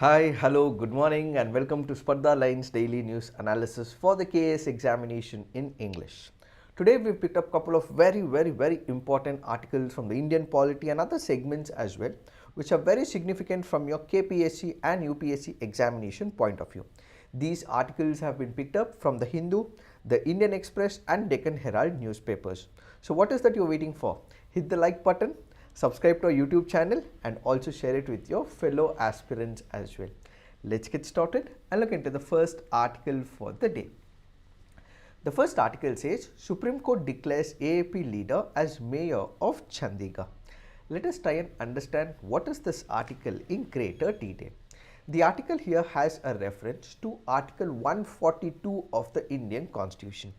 Hi, hello, good morning and welcome to Spardha Lines Daily News Analysis for the KAS examination in English. Today we picked up a couple of very important articles from the Indian polity and other segments as well, which are very significant from your KPSC and UPSC examination point of view. These articles have been picked up from the Hindu, the Indian Express and Deccan Herald newspapers. So what is that you're waiting for? Hit the like button, subscribe to our YouTube channel and also share it with your fellow aspirants as well. Let's get started and look into the first article for the day. The first article says Supreme Court declares AAP leader as Mayor of Chandigarh. Let us try and understand what is this article in greater detail. The article here has a reference to Article 142 of the Indian Constitution.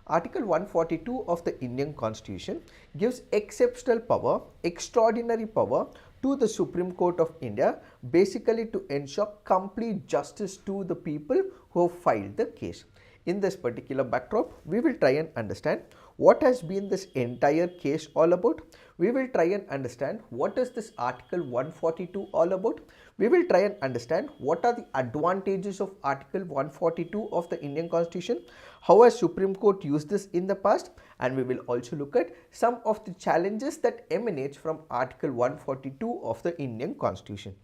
Article 142 of the Indian Constitution gives exceptional power, extraordinary power to the Supreme Court of India, basically to ensure complete justice to the people who have filed the case. In this particular backdrop, we will try and understand what has been this entire case all about. We will try and understand what is this Article 142 all about. We will try and understand what are the advantages of Article 142 of the Indian Constitution, how has Supreme Court used this in the past, and we will also look at some of the challenges that emanate from Article 142 of the Indian Constitution.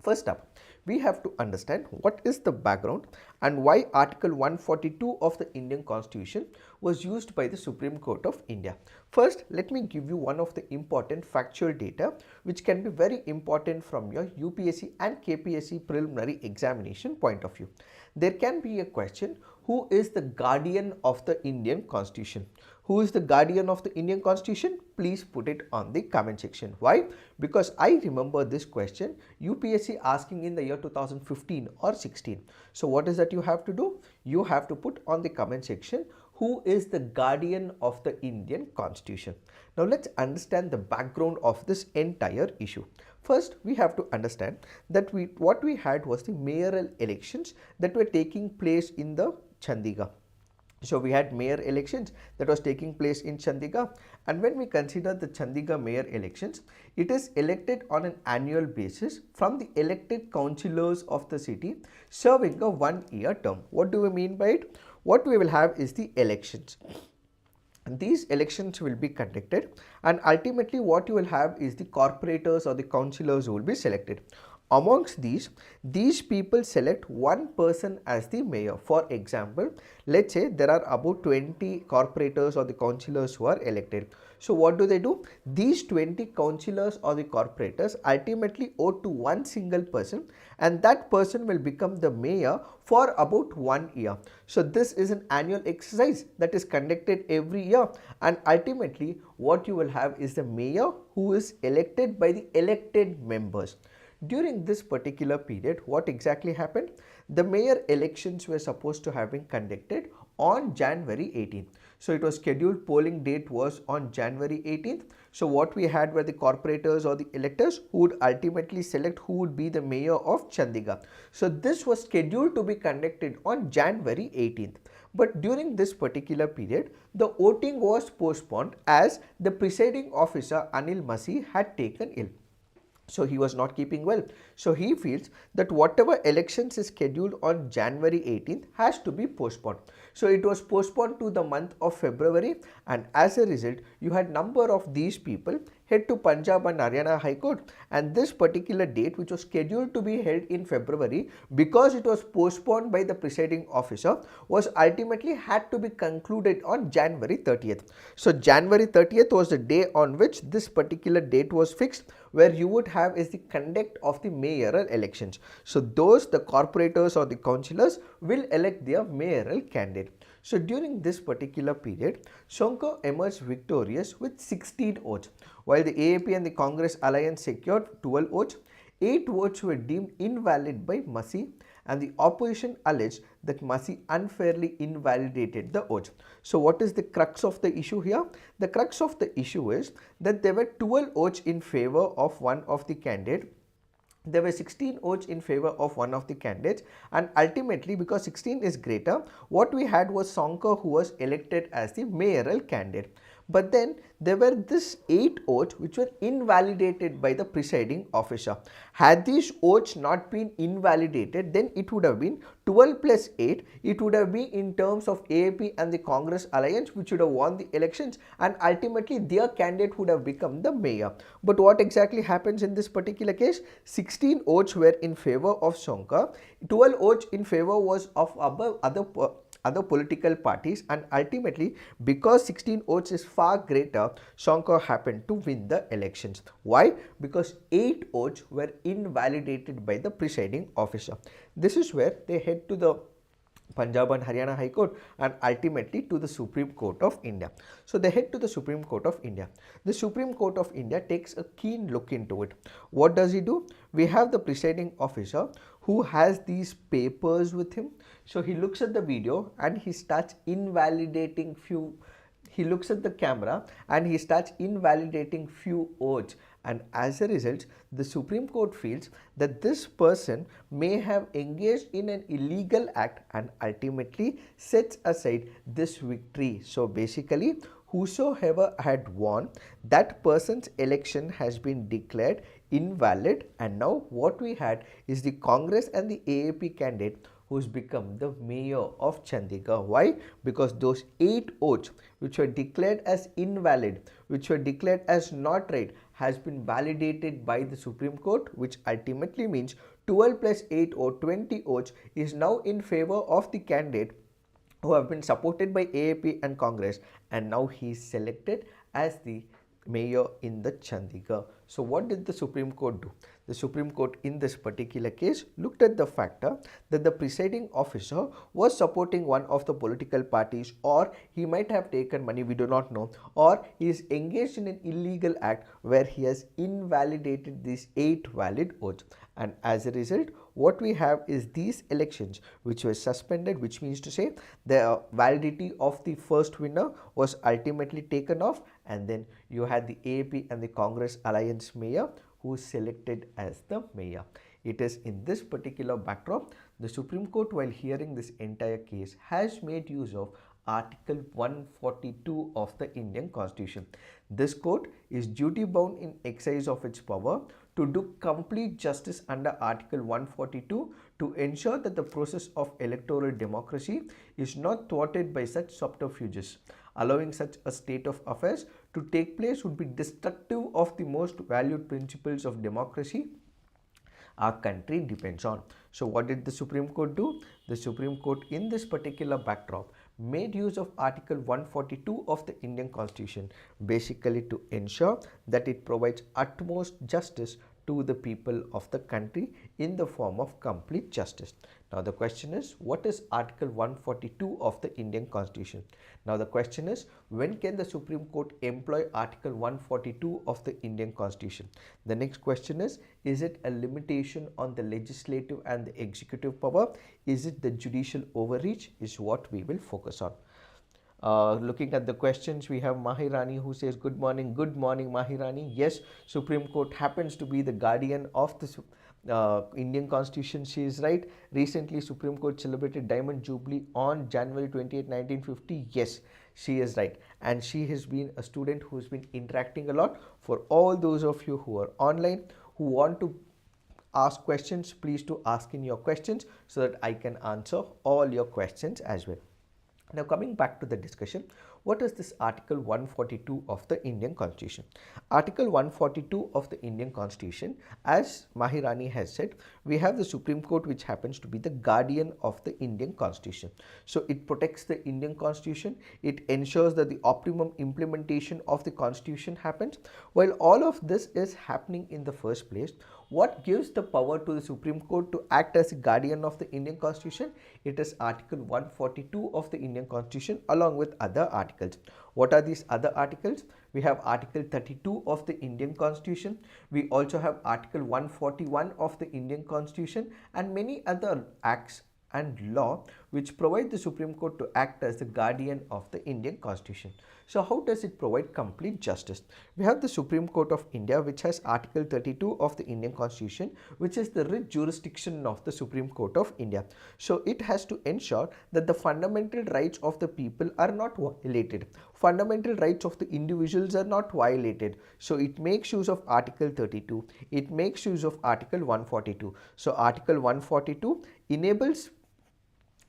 First up, we have to understand what is the background and why Article 142 of the Indian Constitution was used by the Supreme Court of India. First, let me give you one of the important factual data which can be very important from your UPSC and KPSC preliminary examination point of view. There can be a question, who is the guardian of the Indian Constitution? Who is the guardian of the Indian Constitution? Please put it on the comment section. Why? Because I remember this question UPSC asking in the year 2015 or 16. So what is that you have to do? You have to put on the comment section who is the guardian of the Indian Constitution. Now let's understand the background of this entire issue. First, we have to understand that what we had was the mayoral elections that were taking place in the Chandigarh. So we had mayor elections that was taking place in Chandigarh, and when we consider the Chandigarh mayor elections, it is elected on an annual basis from the elected councillors of the city serving a 1-year term. What do we mean by it? What we will have is the elections. And these elections will be conducted, and ultimately what you will have is the corporators or the councillors who will be selected. Amongst these people select one person as the mayor. For example, let's say there are about 20 corporators or the councillors who are elected. So what do? These 20 councillors or the corporators ultimately vote to one single person, and that person will become the mayor for about 1 year. So this is an annual exercise that is conducted every year, and ultimately what you will have is the mayor who is elected by the elected members. During this particular period, what exactly happened? The mayor elections were supposed to have been conducted on January 18th. So it was scheduled, polling date was on January 18th. So what we had were the corporators or the electors who would ultimately select who would be the mayor of Chandigarh. So this was scheduled to be conducted on January 18th. But during this particular period, the voting was postponed as the presiding officer Anil Masi had taken ill. So he was not keeping well. So he feels that whatever elections is scheduled on January 18th has to be postponed. So it was postponed to the month of February, and as a result, you had number of these people head to Punjab and Haryana High Court, and this particular date, which was scheduled to be held in February, because it was postponed by the presiding officer, was ultimately had to be concluded on January 30th. So January 30th was the day on which this particular date was fixed, where you would have is the conduct of the mayoral elections. So the corporators or the councillors will elect their mayoral candidate. So during this particular period, Sonko emerged victorious with 16 votes, while the AAP and the Congress alliance secured 12 votes. 8 votes were deemed invalid by Masi, and the opposition alleged that Masi unfairly invalidated the votes. So what is the crux of the issue here? The crux of the issue is that there were 12 votes in favor of one of the candidates. There were 16 votes in favor of one of the candidates, and ultimately, because 16 is greater, what we had was Sonko who was elected as the mayoral candidate. But then there were this 8 oaths which were invalidated by the presiding officer. Had these oaths not been invalidated, then it would have been 12 plus 8. It would have been in terms of AAP and the Congress alliance, which would have won the elections, and ultimately their candidate would have become the mayor. But what exactly happens in this particular case? 16 oaths were in favor of Shankar, 12 oaths in favor was of other political parties, and ultimately because 16 votes is far greater, Shankar happened to win the elections. Why? Because 8 votes were invalidated by the presiding officer. This is where they head to the Punjab and Haryana High Court and ultimately to the Supreme Court of India. So they head to the Supreme Court of India. The Supreme Court of India takes a keen look into it. What does he do? We have the presiding officer who has these papers with him. So he looks at the video and he starts invalidating he looks at the camera and he starts invalidating few oaths, and as a result the Supreme Court feels that this person may have engaged in an illegal act and ultimately sets aside this victory. So basically, whosoever had won, that person's election has been declared invalid, and now what we had is the Congress and the AAP candidate who's become the mayor of Chandigarh. Why? Because those 8 oaths which were declared as invalid, which were declared as not right, has been validated by the Supreme Court, which ultimately means 12 plus 8 or 20 oaths is now in favor of the candidate who have been supported by AAP and Congress, and now he is selected as the mayor in the Chandigarh. So what did the Supreme Court do? The Supreme Court in this particular case looked at the factor that the presiding officer was supporting one of the political parties, or he might have taken money, we do not know, or he is engaged in an illegal act where he has invalidated these 8 valid oaths, and as a result what we have is these elections which were suspended, which means to say the validity of the first winner was ultimately taken off, and then you had the AAP and the Congress alliance mayor who is selected as the mayor. It is in this particular backdrop the Supreme Court, while hearing this entire case, has made use of Article 142 of the Indian Constitution. This court is duty bound in exercise of its power to do complete justice under Article 142 to ensure that the process of electoral democracy is not thwarted by such subterfuges. Allowing such a state of affairs to take place would be destructive of the most valued principles of democracy our country depends on. So what did the Supreme Court do? The Supreme Court in this particular backdrop made use of Article 142 of the Indian Constitution, basically to ensure that it provides utmost justice to the people of the country in the form of complete justice. Now the question is, what is Article 142 of the Indian Constitution? Now the question is, when can the Supreme Court employ Article 142 of the Indian Constitution? The next question is it a limitation on the legislative and the executive power? Is it the judicial overreach? Is what we will focus on. Looking at the questions, we have Mahirani who says good morning. Good morning, Mahirani. Yes, Supreme Court happens to be the guardian of the Indian Constitution. She is right. Recently, Supreme Court celebrated Diamond Jubilee on January 28, 1950. Yes, she is right. And she has been a student who has been interacting a lot. For all those of you who are online, who want to ask questions, please do ask in your questions so that I can answer all your questions as well. Now coming back to the discussion, what is this Article 142 of the Indian Constitution? Article 142 of the Indian Constitution, as Mahirani has said, we have the Supreme Court which happens to be the guardian of the Indian Constitution. So it protects the Indian Constitution, it ensures that the optimum implementation of the Constitution happens. While all of this is happening in the first place, what gives the power to the Supreme Court to act as a guardian of the Indian Constitution? It is Article 142 of the Indian Constitution along with other articles. What are these other articles? We have Article 32 of the Indian Constitution. We also have Article 141 of the Indian Constitution and many other acts and law which provide the Supreme Court to act as the guardian of the Indian Constitution. So how does it provide complete justice? We have the Supreme Court of India, which has Article 32 of the Indian Constitution, which is the writ jurisdiction of the Supreme Court of India. So it has to ensure that the fundamental rights of the people are not violated. Fundamental rights of the individuals are not violated. So it makes use of Article 32. It makes use of Article 142. So Article 142 enables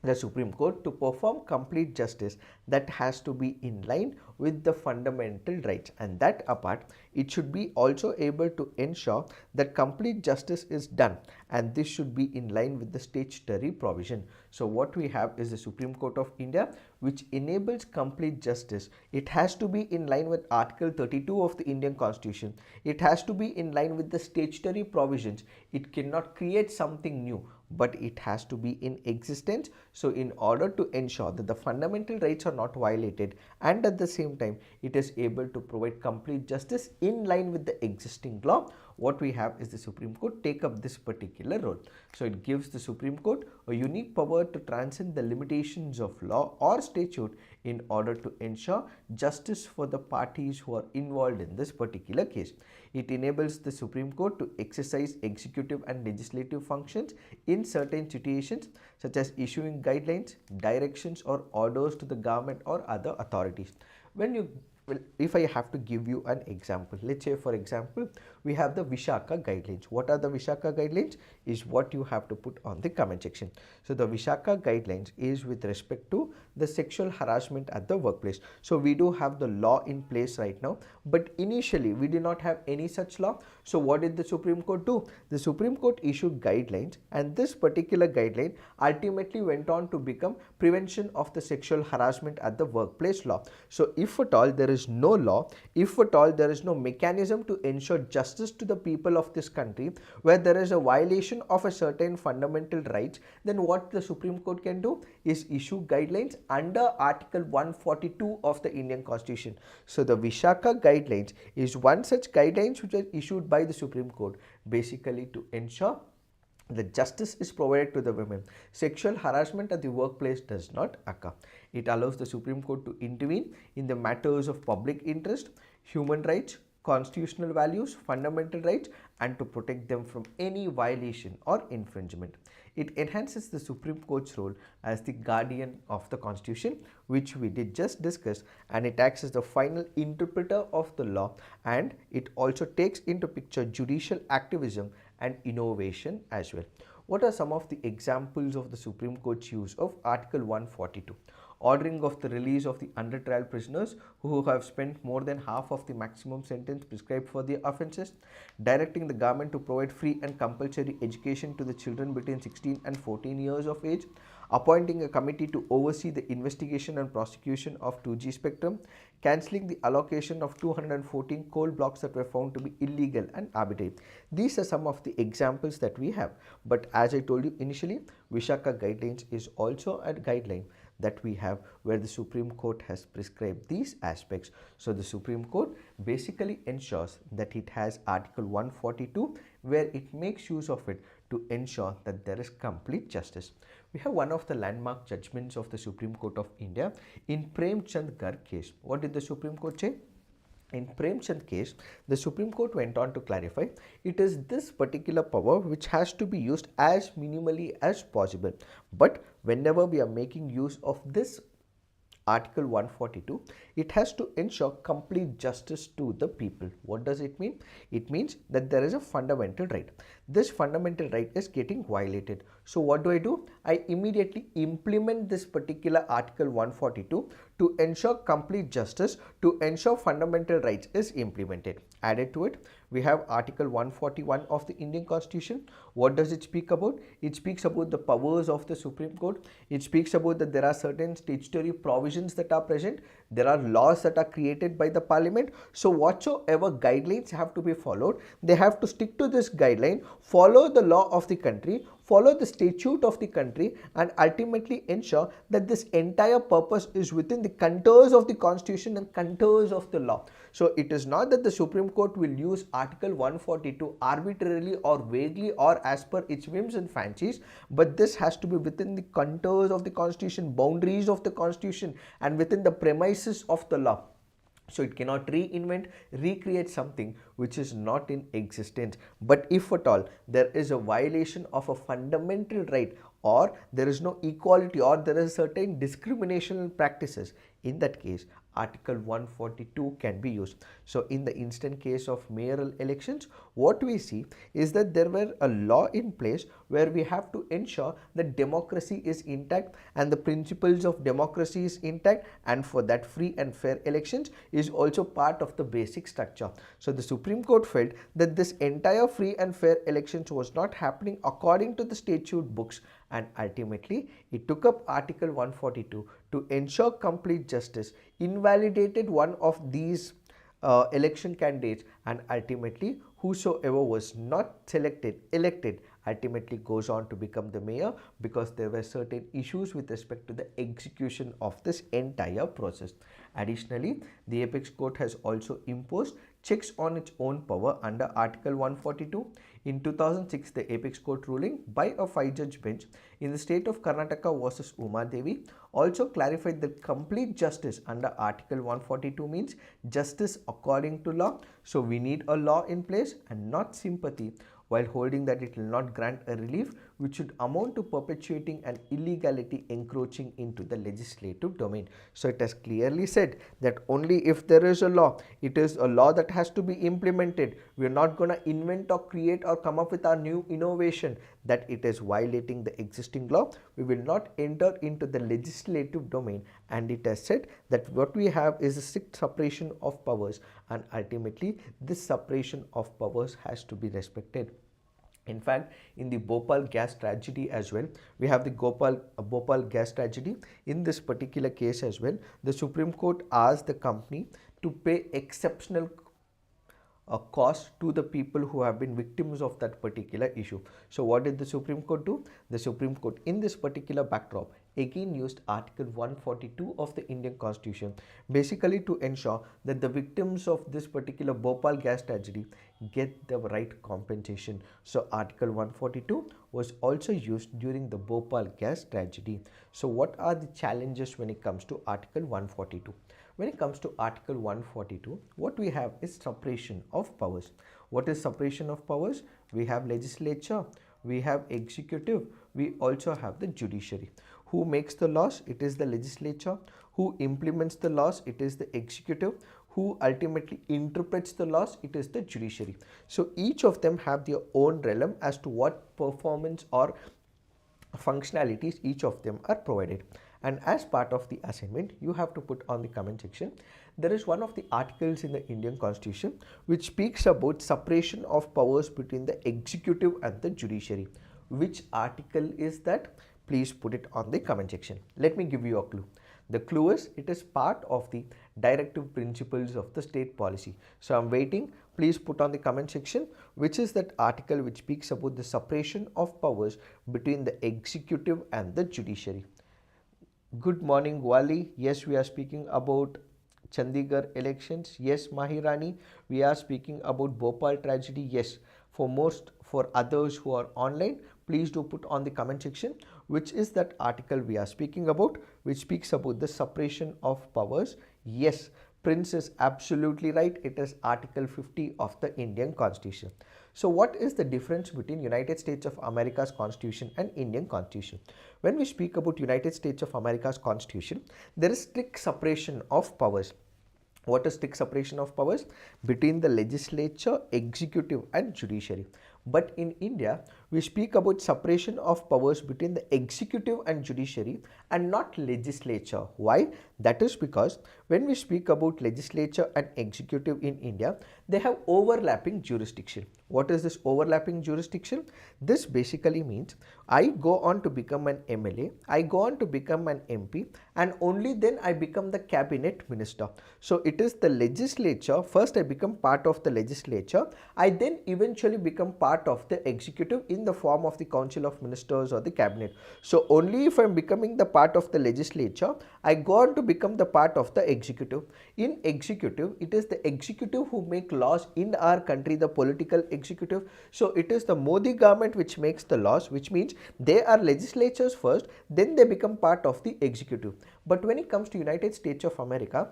the Supreme Court to perform complete justice that has to be in line with the fundamental rights, and that apart, it should be also able to ensure that complete justice is done, and this should be in line with the statutory provision. So what we have is the Supreme Court of India, which enables complete justice. It has to be in line with Article 32 of the Indian Constitution. It has to be in line with the statutory provisions. It cannot create something new, but it has to be in existence. So in order to ensure that the fundamental rights are not violated, and at the same time it is able to provide complete justice in line with the existing law, what we have is the Supreme Court take up this particular role. So it gives the Supreme Court a unique power to transcend the limitations of law or statute in order to ensure justice for the parties who are involved in this particular case. It enables the Supreme Court to exercise executive and legislative functions in certain situations, such as issuing guidelines, directions or orders to the government or other authorities. If I have to give you an example, let's say for example, we have the Vishaka guidelines. What are the Vishaka guidelines is what you have to put on the comment section. So the Vishaka guidelines is with respect to the sexual harassment at the workplace. So we do have the law in place right now, but initially we did not have any such law. So what did the Supreme Court do? The Supreme Court issued guidelines, and this particular guideline ultimately went on to become Prevention of the Sexual Harassment at the Workplace law. So if at all there is no law, if at all there is no mechanism to ensure justice to the people of this country where there is a violation of a certain fundamental rights, then what the Supreme Court can do is issue guidelines under Article 142 of the Indian Constitution. So the Vishaka guidelines is one such guidelines which was issued by the Supreme Court, basically to ensure that justice is provided to the women. Sexual harassment at the workplace does not occur. It allows the Supreme Court to intervene in the matters of public interest, human rights, constitutional values, fundamental rights, and to protect them from any violation or infringement. It enhances the Supreme Court's role as the guardian of the Constitution, which we did just discuss, and it acts as the final interpreter of the law, and it also takes into picture judicial activism and innovation as well. What are some of the examples of the Supreme Court's use of Article 142? Ordering of the release of the under trial prisoners who have spent more than half of the maximum sentence prescribed for the offences, directing the government to provide free and compulsory education to the children between 16 and 14 years of age, appointing a committee to oversee the investigation and prosecution of 2G spectrum, cancelling the allocation of 214 coal blocks that were found to be illegal and arbitrary. These are some of the examples that we have. But as I told you initially, Vishaka guidelines is also a guideline that we have where the Supreme Court has prescribed these aspects. So the Supreme Court basically ensures that it has Article 142 where it makes use of it to ensure that there is complete justice. We have one of the landmark judgments of the Supreme Court of India in Prem Chandigarh case. What did the Supreme Court say? In Prem Chand case, the Supreme Court went on to clarify it is this particular power which has to be used as minimally as possible. But whenever we are making use of this Article 142, it has to ensure complete justice to the people. What does it mean? It means that there is a fundamental right. This fundamental right is getting violated. So what do? I immediately implement this particular Article 142 to ensure complete justice, to ensure fundamental rights is implemented. Added to it, we have Article 141 of the Indian Constitution. What does it speak about? It speaks about the powers of the Supreme Court. It speaks about that there are certain statutory provisions that are present. There are laws that are created by the Parliament. So whatsoever guidelines have to be followed, they have to stick to this guideline, follow the law of the country, follow the statute of the country, and ultimately ensure that this entire purpose is within the contours of the constitution and contours of the law. So it is not that the Supreme Court will use Article 142 arbitrarily or vaguely or as per its whims and fancies, but this has to be within the contours of the constitution, boundaries of the constitution, and within the premises of the law. So it cannot reinvent, recreate something which is not in existence. But if at all there is a violation of a fundamental right, or there is no equality, or there is certain discriminational practices, in that case Article 142 can be used. So in the instant case of mayoral elections, what we see is that there were a law in place where we have to ensure that democracy is intact and the principles of democracy is intact, and for that free and fair elections is also part of the basic structure. So the Supreme Court felt that this entire free and fair elections was not happening according to the statute books, and ultimately it took up Article 142 to ensure complete justice, invalidated one of these election candidates, and ultimately whosoever was not elected ultimately goes on to become the mayor, because there were certain issues with respect to the execution of this entire process. Additionally, the apex court has also imposed checks on its own power under Article 142. In 2006, the apex court ruling by a 5-judge bench in the state of Karnataka versus Uma Devi also clarified that complete justice under Article 142 means justice according to law. So we need a law in place and not sympathy, while holding that it will not grant a relief which should amount to perpetuating an illegality encroaching into the legislative domain. So it has clearly said that only if there is a law, it is a law that has to be implemented. We are not going to invent or create or come up with our new innovation that it is violating the existing law. We will not enter into the legislative domain, and it has said that what we have is a strict separation of powers, and ultimately this separation of powers has to be respected. In fact, in the Bhopal gas tragedy as well, we have the Bhopal gas tragedy. In this particular case as well, the Supreme Court asked the company to pay exceptional cost to the people who have been victims of that particular issue. So what did the Supreme Court do? The Supreme Court in this particular backdrop again used Article 142 of the Indian Constitution, basically to ensure that the victims of this particular Bhopal gas tragedy get the right compensation. So Article 142 was also used during the Bhopal gas tragedy. So what are the challenges when it comes to Article 142? When it comes to Article 142, what we have is separation of powers. What is separation of powers? We have legislature, we have executive, we also have the judiciary. Who makes the laws? It is the legislature. Who implements the laws? It is the executive. Who ultimately interprets the laws? It is the judiciary. So each of them have their own realm as to what performance or functionalities each of them are provided. And as part of the assignment, you have to put on the comment section, there is one of the articles in the Indian Constitution which speaks about separation of powers between the executive and the judiciary. Which article is that? Please put it on the comment section. Let me give you a clue. The clue is it is part of the directive principles of the state policy. So I'm waiting. Please put on the comment section which is that article which speaks about the separation of powers between the executive and the judiciary. Good morning, Wali. Yes, we are speaking about Chandigarh elections. Yes, Mahirani, we are speaking about Bhopal tragedy. Yes, for others who are online, please do put on the comment section which is that article we are speaking about, which speaks about the separation of powers. Yes, Prince is absolutely right. It is Article 50 of the Indian Constitution. So what is the difference between United States of America's Constitution and Indian Constitution? When we speak about United States of America's Constitution, there is strict separation of powers. What is strict separation of powers? Between the legislature, executive and judiciary. But in India, we speak about separation of powers between the executive and judiciary and not legislature. Why? That is because when we speak about legislature and executive in India, they have overlapping jurisdiction. What is this overlapping jurisdiction? This basically means I go on to become an MLA, I go on to become an MP, and only then I become the cabinet minister. So it is the legislature, first I become part of the legislature, I then eventually become part of the executive in the form of the Council of Ministers or the Cabinet. So only if I am becoming the part of the legislature, I go on to become the part of the executive. In executive, it is the executive who make laws in our country, the political executive. So it is the Modi government which makes the laws, which means they are legislatures first, then they become part of the executive. But when it comes to United States of America,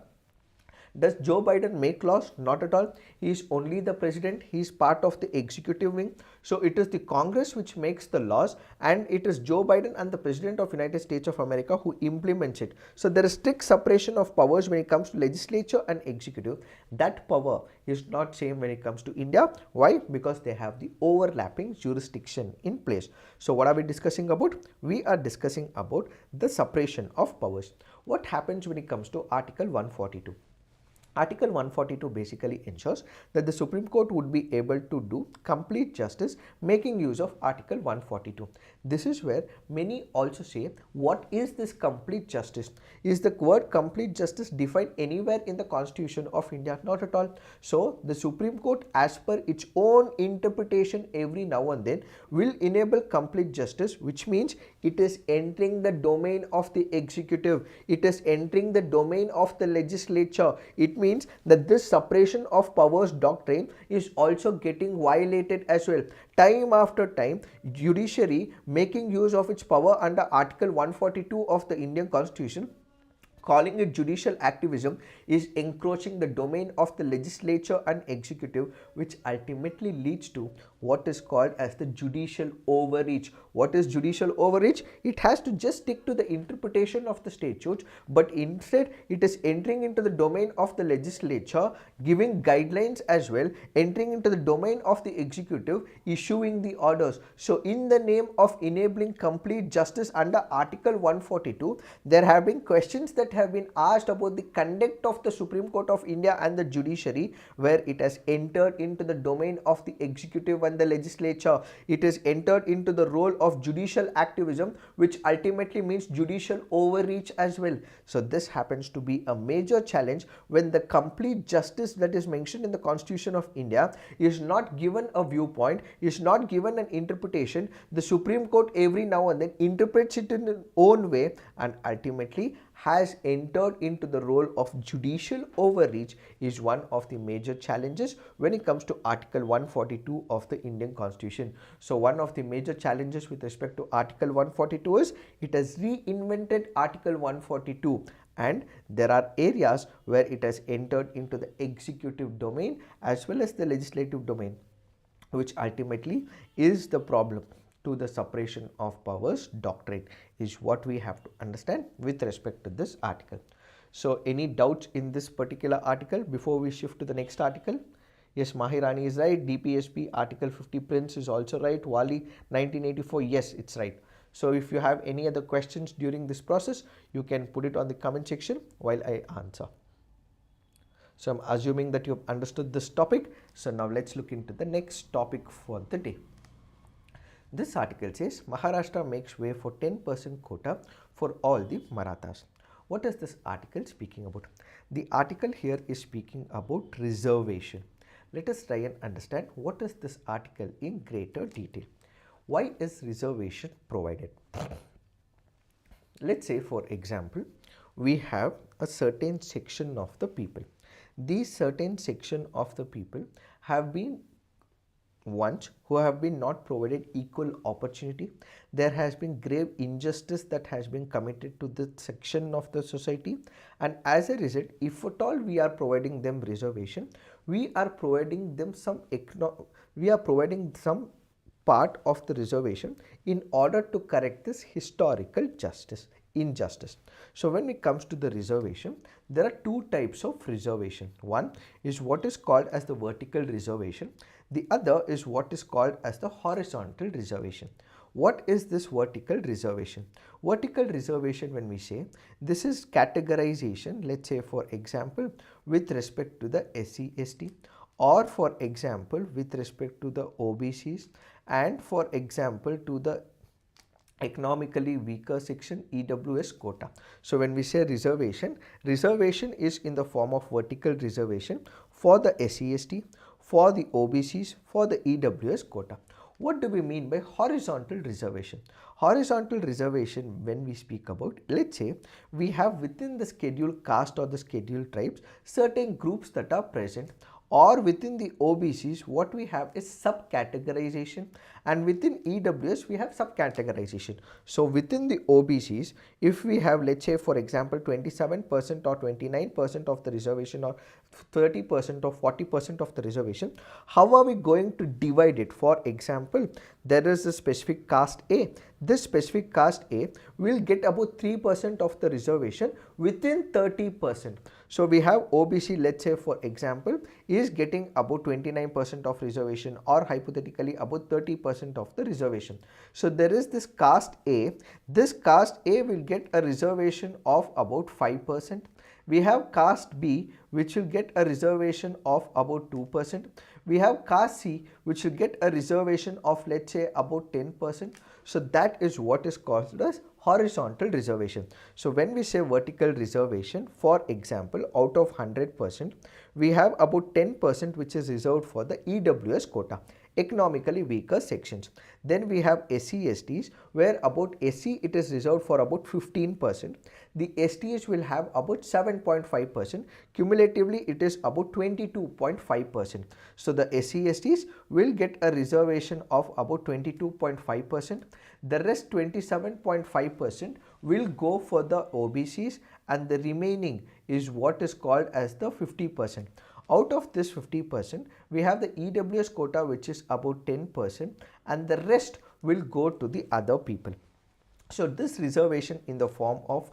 does Joe Biden make laws? Not at all. He is only the president. He is part of the executive wing. So it is the Congress which makes the laws, and it is Joe Biden and the president of United States of America who implements it. So there is strict separation of powers when it comes to legislature and executive. That power is not same when it comes to India. Why? Because they have the overlapping jurisdiction in place. So what are we discussing about? We are discussing about the separation of powers. What happens when it comes to Article 142? Article 142 basically ensures that the Supreme Court would be able to do complete justice making use of Article 142. This is where many also say, what is this complete justice? Is the word complete justice defined anywhere in the Constitution of India? Not at all. So the Supreme Court, as per its own interpretation every now and then, will enable complete justice, which means it is entering the domain of the executive, it is entering the domain of the legislature. It means that this separation of powers doctrine is also getting violated as well. Time after time, judiciary making use of its power under Article 142 of the Indian Constitution, calling it judicial activism, is encroaching the domain of the legislature and executive, which ultimately leads to what is called as the judicial overreach. What is judicial overreach? It has to just stick to the interpretation of the statutes, but instead it is entering into the domain of the legislature, giving guidelines as well, entering into the domain of the executive, issuing the orders. So in the name of enabling complete justice under Article 142, there have been questions that have been asked about the conduct of the Supreme Court of India and the judiciary, where it has entered into the domain of the executive and the legislature. It is entered into the role of judicial activism, which ultimately means judicial overreach as well. So this happens to be a major challenge when the complete justice that is mentioned in the Constitution of India is not given a viewpoint, is not given an interpretation. The Supreme Court every now and then interprets it in its own way, and ultimately has entered into the role of judicial overreach, is one of the major challenges when it comes to Article 142 of the Indian Constitution. So one of the major challenges with respect to Article 142 is it has reinvented Article 142, and there are areas where it has entered into the executive domain as well as the legislative domain, which ultimately is the problem to the separation of powers doctrine, is what we have to understand with respect to this article. So any doubts in this particular article before we shift to the next article? Yes, Mahirani is right. DPSP Article 50 Prince is also right. Wali 1984, yes, it's right. So if you have any other questions during this process, you can put it on the comment section while I answer. So I'm assuming that you have understood this topic. So now let's look into the next topic for the day. This article says Maharashtra makes way for 10% quota for all the Marathas. What is this article speaking about? The article here is speaking about reservation. Let us try and understand what is this article in greater detail. Why is reservation provided? Let's say, for example, we have a certain section of the people. These certain section of the people have been ones who have been not provided equal opportunity. There has been grave injustice that has been committed to this section of the society, and as a result, if at all we are providing them reservation, we are providing them some part of the reservation in order to correct this historical injustice. So when it comes to the reservation, there are two types of reservation. One is what is called as the vertical reservation. The other is what is called as the horizontal reservation. What is this vertical reservation? Vertical reservation, when we say, this is categorization, let's say for example with respect to the SC/ST, or for example with respect to the OBCs, and for example to the economically weaker section, EWS quota. So when we say reservation, reservation is in the form of vertical reservation for the SC/ST, for the OBCs, for the EWS quota. What do we mean by horizontal reservation? Horizontal reservation, when we speak about, let's say we have within the scheduled caste or the scheduled tribes certain groups that are present, or within the OBCs what we have is subcategorization, and within EWS we have subcategorization. So within the OBCs, if we have, let's say for example, 27% or 29% of the reservation, or 30% or 40% of the reservation, how are we going to divide it? For example, there is a specific caste A. This specific caste A will get about 3% of the reservation within 30%. So we have OBC, let's say for example, is getting about 29% of reservation, or hypothetically about 30% of the reservation. So there is this caste A. This caste A will get a reservation of about 5%. We have caste B, which will get a reservation of about 2%. We have caste C, which will get a reservation of, let's say, about 10%. So that is what is called as horizontal reservation. So when we say vertical reservation, for example, out of 100%, we have about 10% which is reserved for the EWS quota, economically weaker sections. Then we have SC/STs, where about SC it is reserved for about 15%. The STs will have about 7.5%. Cumulatively it is about 22.5%. So the SC/STs will get a reservation of about 22.5%. The rest 27.5% will go for the OBCs, and the remaining is what is called as the 50%. Out of this 50%, we have the EWS quota, which is about 10%, and the rest will go to the other people. So this reservation in the form of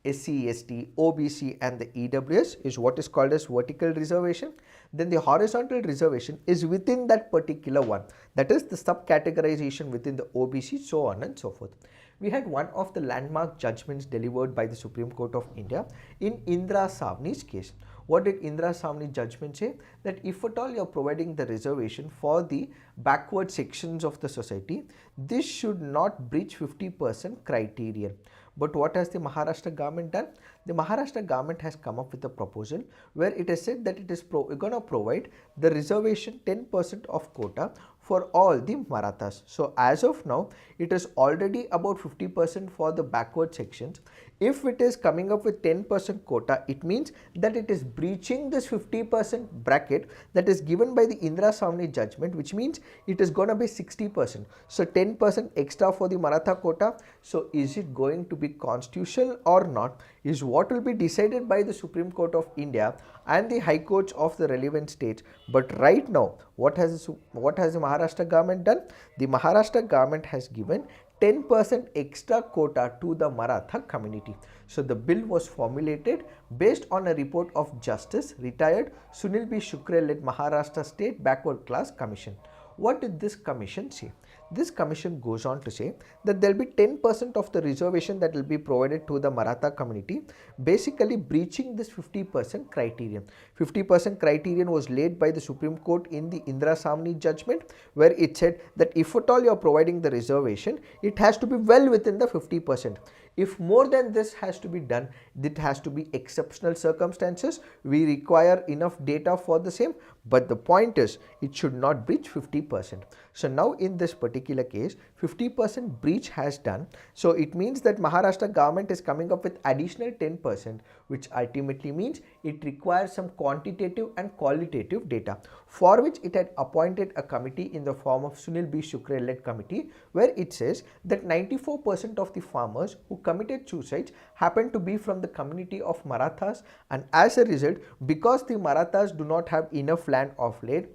SC/ST, OBC and the EWS is what is called as vertical reservation. Then the horizontal reservation is within that particular one, that is the subcategorization within the OBC, so on and so forth. We had one of the landmark judgments delivered by the Supreme Court of India in Indra Savni's case. What did Indra Savni judgment say? That if at all you are providing the reservation for the backward sections of the society, this should not breach 50% criterion. But what has the Maharashtra government done? The Maharashtra government has come up with a proposal where it has said that it is going to provide the reservation 10% of quota for all the Marathas. So as of now, it is already about 50% for the backward sections. If it is coming up with 10% quota, it means that it is breaching this 50% bracket that is given by the Indra Savni judgment, which means it is going to be 60%. So 10% extra for the Maratha quota. So is it going to be constitutional or not, is what will be decided by the Supreme Court of India and the High Courts of the relevant states. But right now, what has the Maharashtra government done? The Maharashtra government has given 10% extra quota to the Maratha community. So the bill was formulated based on a report of Justice retired Sunil B. Shukre led Maharashtra State Backward Class Commission. What did this commission say? This commission goes on to say that there will be 10% of the reservation that will be provided to the Maratha community, basically breaching this 50% criterion. 50% criterion was laid by the Supreme Court in the Indra Savni judgment, where it said that if at all you are providing the reservation, it has to be well within the 50%. If more than this has to be done, it has to be exceptional circumstances. We require enough data for the same, but the point is it should not breach 50%. So now in this particular case, 50% breach has done. So it means that Maharashtra government is coming up with additional 10%, which ultimately means it requires some quantitative and qualitative data, for which it had appointed a committee in the form of Sunil B. Shukre led committee, where it says that 94% of the farmers who committed suicides happen to be from the community of Marathas, and as a result, because the Marathas do not have enough land of late,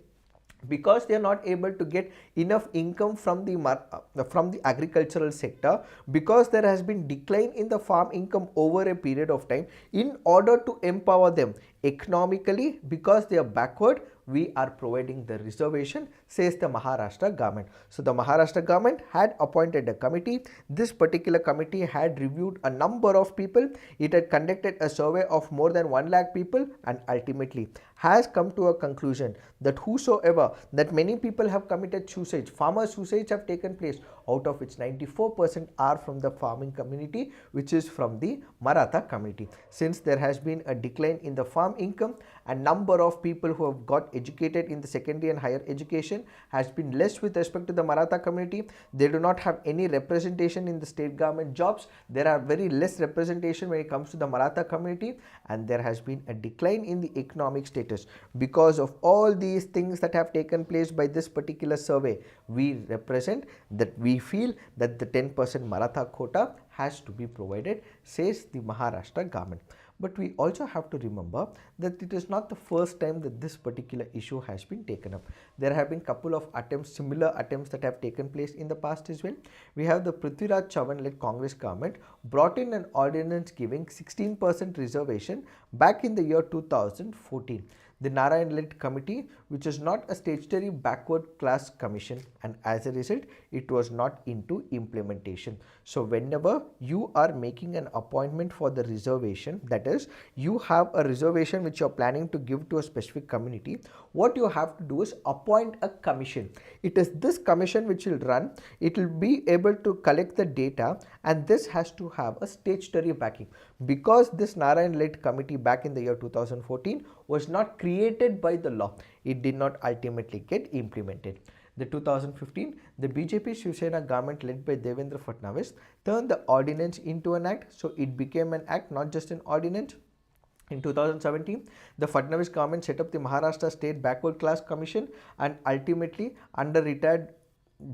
because they are not able to get enough income from the agricultural sector, because there has been decline in the farm income over a period of time, in order to empower them economically, because they are backward, we are providing the reservation, says the Maharashtra government. So the Maharashtra government had appointed a committee. This particular committee had reviewed a number of people. It had conducted a survey of more than 1 lakh people, and ultimately has come to a conclusion that that many people have committed suicides. Farmer suicides have taken place, out of which 94% are from the farming community, which is from the Maratha community. Since there has been a decline in the farm income, and number of people who have got educated in the secondary and higher education reservation has been less with respect to the Maratha community. They do not have any representation in the state government jobs. There are very less representation when it comes to the Maratha community, and there has been a decline in the economic status. Because of all these things that have taken place by this particular survey, we represent that we feel that the 10% Maratha quota has to be provided, says the Maharashtra government. But we also have to remember that it is not the first time that this particular issue has been taken up. There have been couple of attempts, similar attempts that have taken place in the past as well. We have the Prithviraj Chavan led Congress government brought in an ordinance giving 16% reservation back in the year 2014. The Narayan-led committee, which is not a statutory backward class commission, and as a result, it was not into implementation. So whenever you are making an appointment for the reservation, that is, you have a reservation which you are planning to give to a specific community, what you have to do is appoint a commission. It is this commission which will run, it will be able to collect the data, and this has to have a statutory backing. Because this Narayan-led committee back in the year 2014 was not created by the law, it did not ultimately get implemented. The 2015, the BJP Shiv Sena government led by Devendra Fadnavis turned the ordinance into an act, so it became an act, not just an ordinance. In 2017, the Fadnavis government set up the Maharashtra State Backward Class Commission, and ultimately under retired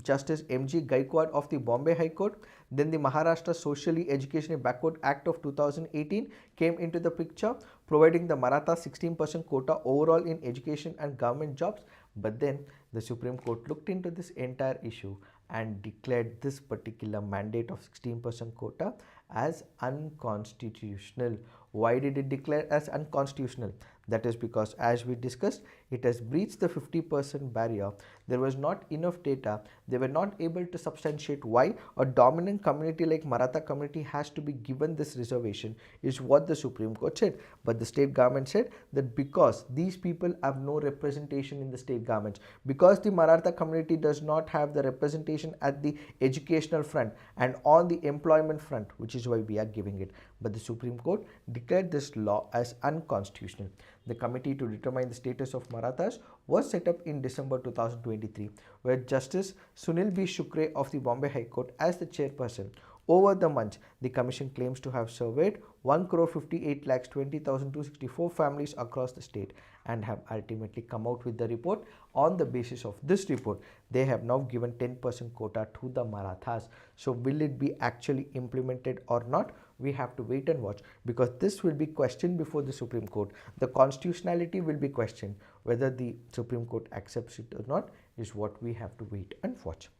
Justice M.G. Gaikwad of the Bombay High Court, then the Maharashtra Socially Educationally Backward Act of 2018 came into the picture, providing the Maratha 16% quota overall in education and government jobs. But then the Supreme Court looked into this entire issue and declared this particular mandate of 16% quota as unconstitutional. Why did it declare as unconstitutional? That is because, as we discussed, it has breached the 50% barrier. There was not enough data. They were not able to substantiate why a dominant community like Maratha community has to be given this reservation, is what the Supreme Court said. But the state government said that because these people have no representation in the state governments, because the Maratha community does not have the representation at the educational front and on the employment front, which is why we are giving it. But the Supreme Court declared this law as unconstitutional. The committee to determine the status of Marathas was set up in December 2023, where Justice Sunil B. Shukre of the Bombay High Court as the chairperson. Over the months, the commission claims to have surveyed 1,58,20,264 families across the state and have ultimately come out with the report. On the basis of this report, they have now given 10% quota to the Marathas. So will it be actually implemented or not? We have to wait and watch, because this will be questioned before the Supreme Court. The constitutionality will be questioned. Whether the Supreme Court accepts it or not is what we have to wait and watch.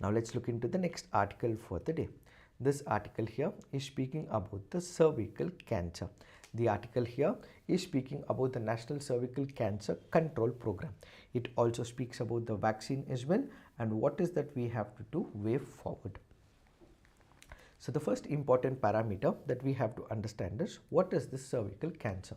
Now let's look into the next article for the day. This article here is speaking about the cervical cancer. The article here is speaking about the National Cervical Cancer Control Program. It also speaks about the vaccine as well, and what is that we have to do way forward. So the first important parameter that we have to understand is, what is this cervical cancer?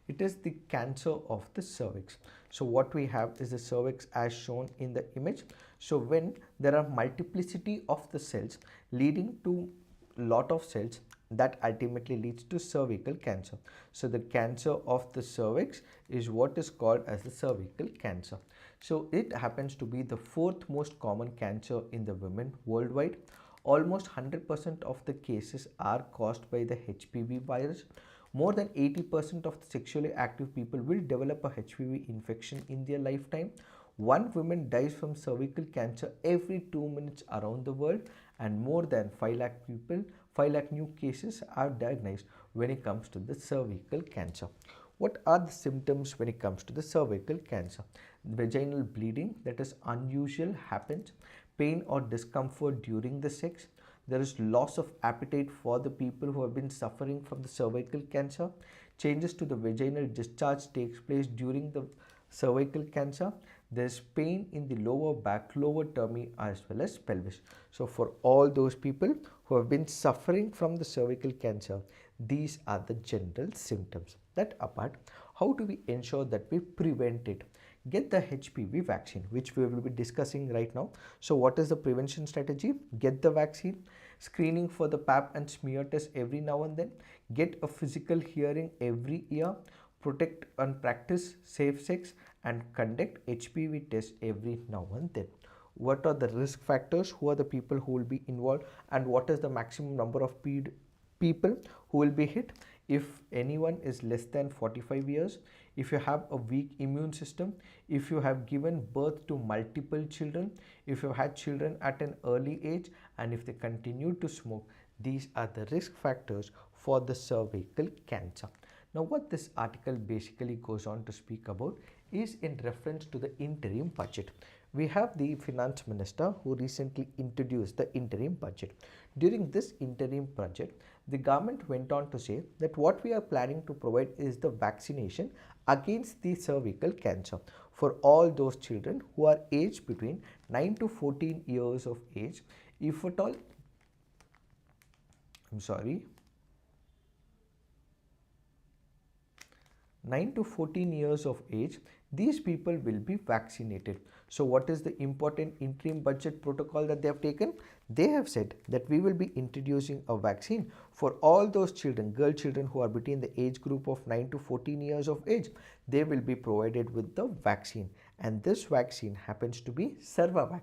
It is the cancer of the cervix. So what we have is the cervix as shown in the image. So when there are multiplicity of the cells leading to lot of cells, that ultimately leads to cervical cancer. So the cancer of the cervix is what is called as the cervical cancer. So it happens to be the fourth most common cancer in the women worldwide. Almost 100% of the cases are caused by the HPV virus. More than 80% of the sexually active people will develop a HPV infection in their lifetime. One woman dies from cervical cancer every 2 minutes around the world, and more than 5 lakh new cases are diagnosed when it comes to the cervical cancer. What are the symptoms when it comes to the cervical cancer? Vaginal bleeding that is unusual happens, pain or discomfort during the sex. There is loss of appetite for the people who have been suffering from the cervical cancer. Changes to the vaginal discharge takes place during the cervical cancer. There is pain in the lower back, lower tummy as well as pelvis. So for all those people who have been suffering from the cervical cancer, these are the general symptoms. That apart, how do we ensure that we prevent it? Get the HPV vaccine, which we will be discussing right now. So what is the prevention strategy? Get the vaccine, screening for the pap and smear test every now and then, get a physical hearing every year, protect and practice safe sex, and conduct HPV tests every now and then. What are the risk factors? Who are the people who will be involved? And what is the maximum number of people who will be hit? If anyone is less than 45 years, if you have a weak immune system, if you have given birth to multiple children, if you had children at an early age, and if they continue to smoke, these are the risk factors for the cervical cancer. Now, what this article basically goes on to speak about is in reference to the interim budget. We have the finance minister who recently introduced the interim budget. During this interim budget, the government went on to say that what we are planning to provide is the vaccination against the cervical cancer for all those children who are aged between 9 to 14 years of age. If at all, 9 to 14 years of age, these people will be vaccinated. So what is the important interim budget protocol that they have taken? They have said that we will be introducing a vaccine for all those children, girl children who are between the age group of 9 to 14 years of age. They will be provided with the vaccine, and this vaccine happens to be Cervavac.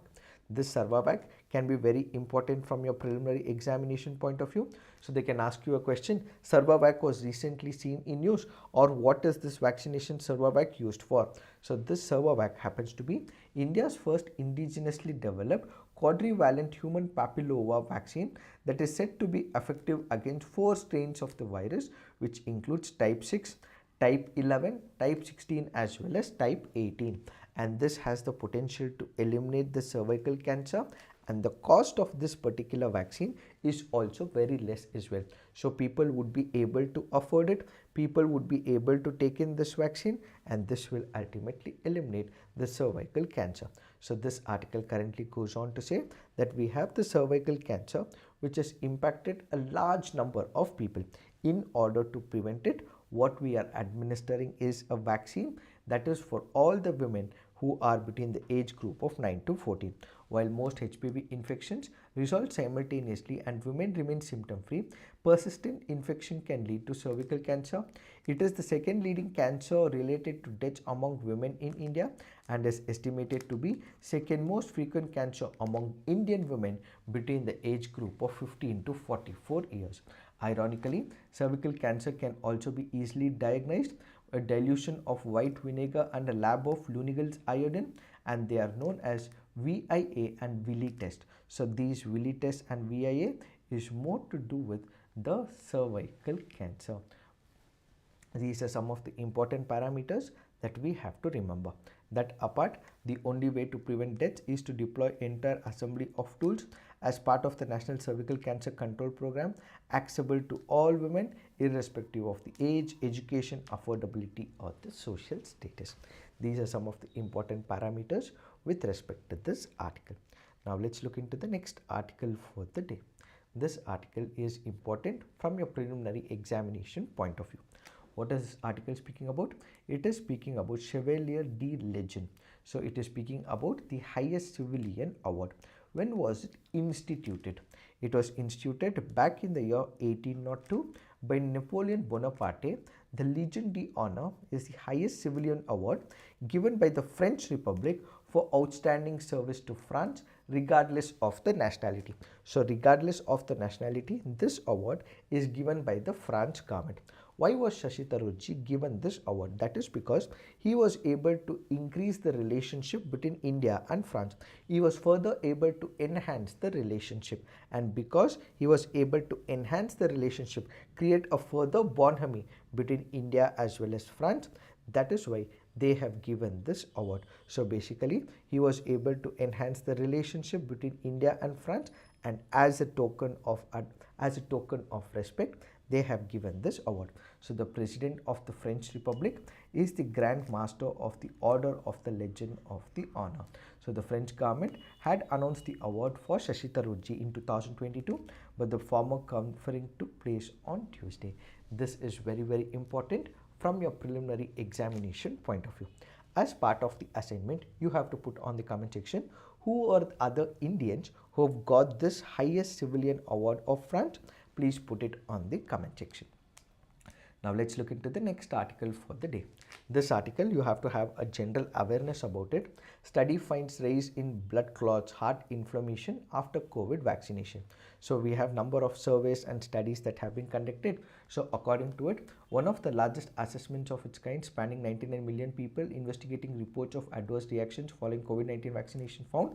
This Cervavac can be very important from your preliminary examination point of view. So they can ask you a question, Cervavac was recently seen in use, or what is this vaccination Cervavac used for? So this Cervavac happens to be India's first indigenously developed quadrivalent human papilloma vaccine that is said to be effective against 4 strains of the virus, which includes type 6, type 11, type 16 as well as type 18, and this has the potential to eliminate the cervical cancer, and the cost of this particular vaccine is also very less as well. So people would be able to afford it, people would be able to take in this vaccine, and this will ultimately eliminate the cervical cancer. So this article currently goes on to say that we have the cervical cancer which has impacted a large number of people. In order to prevent it, what we are administering is a vaccine that is for all the women who are between the age group of 9 to 14. While most HPV infections resolve simultaneously and women remain symptom free, persistent infection can lead to cervical cancer. It is the second leading cancer related to deaths among women in India and is estimated to be second most frequent cancer among Indian women between the age group of 15 to 44 years. Ironically, cervical cancer can also be easily diagnosed. A dilution of white vinegar and a lab of Lunigel's iodine, and they are known as VIA and Willi test. So these Willi test and VIA is more to do with the cervical cancer. These are some of the important parameters that we have to remember. That apart, the only way to prevent deaths is to deploy entire assembly of tools as part of the National Cervical Cancer Control Program, accessible to all women irrespective of the age, education, affordability or the social status. These are some of the important parameters with respect to this article. Now let's look into the next article for the day. This article is important from your preliminary examination point of view. What is this article speaking about? It is speaking about Chevalier de Legion. So it is speaking about the highest civilian award. When was it instituted? It was instituted back in the year 1802 by Napoleon Bonaparte. The Legion d'Honneur is the highest civilian award given by the French Republic for outstanding service to France regardless of the nationality. So regardless of the nationality, this award is given by the French government. Why was Shashi Tharoor given this award? That is because he was able to increase the relationship between India and France. He was further able to enhance the relationship, and because he was able to enhance the relationship, create a further bonhomie between India as well as France, that is why they have given this award. So basically, he was able to enhance the relationship between India and France, and as a token of respect, they have given this award. So the President of the French Republic is the Grand Master of the Order of the Legion of the Honor. So the French government had announced the award for Shashi Tharoor in 2022, but the formal conferring took place on Tuesday. This is very, very important from your preliminary examination point of view. As part of the assignment, you have to put on the comment section who are the other Indians who have got this highest civilian award of France. Please put it on the comment section. Now let's look into the next article for the day. This article, you have to have a general awareness about it. Study finds rise in blood clots, heart inflammation after COVID vaccination. So we have number of surveys and studies that have been conducted. So according to it, one of the largest assessments of its kind spanning 99 million people investigating reports of adverse reactions following COVID-19 vaccination found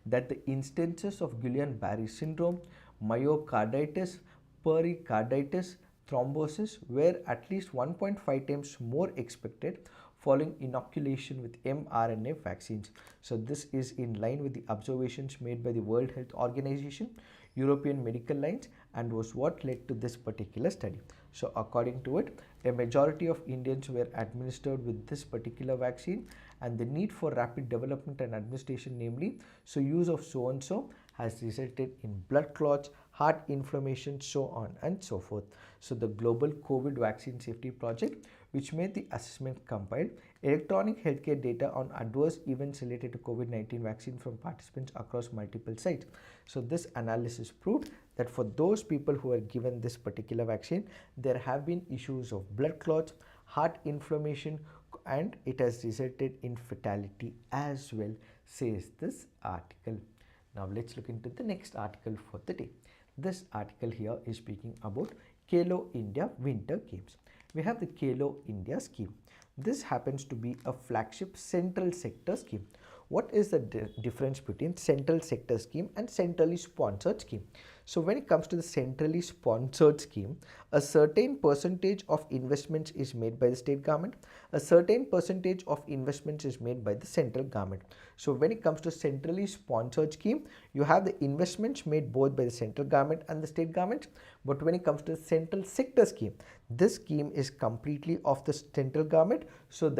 that the instances of Guillain-Barré syndrome, myocarditis, pericarditis, thrombosis were at least 1.5 times more expected following inoculation with mRNA vaccines. So this is in line with the observations made by the World Health Organization, European Medical Lines, and was what led to this particular study. So according to it, a majority of Indians were administered with this particular vaccine, and the need for rapid development and administration, namely so use of so and so, has resulted in blood clots, heart inflammation, so on and so forth. So the global COVID vaccine safety project, which made the assessment, compiled electronic healthcare data on adverse events related to COVID-19 vaccine from participants across multiple sites. So this analysis proved that for those people who are given this particular vaccine, there have been issues of blood clots, heart inflammation, and it has resulted in fatality as well, says this article. Now let's look into the next article for the day. This article here is speaking about Khelo India Winter Games. We have the Khelo India scheme. This happens to be a flagship central sector scheme. What is the difference between central sector scheme and centrally sponsored scheme? So when it comes to the centrally sponsored scheme, a certain percentage of investments is made by the state government, a certain percentage of investments is made by the central government. So when it comes to centrally sponsored scheme, you have the investments made both by the central government and the state government. But when it comes to the central sector scheme, this scheme is completely of the central government. So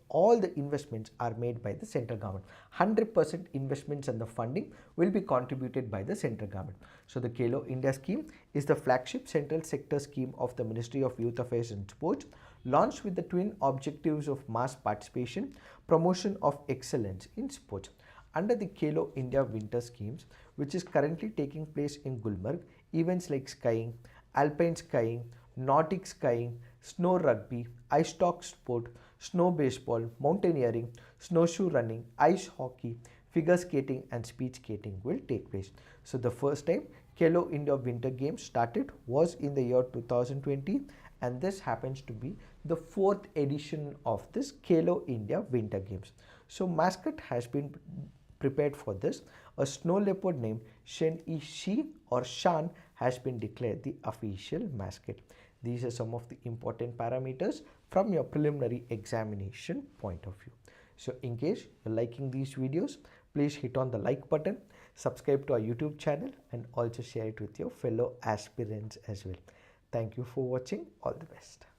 all the investments are made by the central government. 100% investments and the funding will be contributed by the central government. So the Khelo India scheme is the flagship central sector scheme of the Ministry of Youth Affairs and Sports, launched with the twin objectives of mass participation, promotion of excellence in sports. Under the Khelo India Winter schemes, which is currently taking place in Gulmarg, events like skiing, alpine skiing, Nordic skiing, snow rugby, ice stock sport, snow baseball, mountaineering, snowshoe running, ice hockey, figure skating and speed skating will take place. So the first time Khelo India Winter Games started was in the year 2020, and this happens to be the 4th edition of this Khelo India Winter Games. So mascot has been prepared for this. A snow leopard named Shen-Yi-Shi or Shan has been declared the official mascot. These are some of the important parameters from your preliminary examination point of view. So in case you're liking these videos, please hit on the like button, subscribe to our YouTube channel, and also share it with your fellow aspirants as well. Thank you for watching. All the best.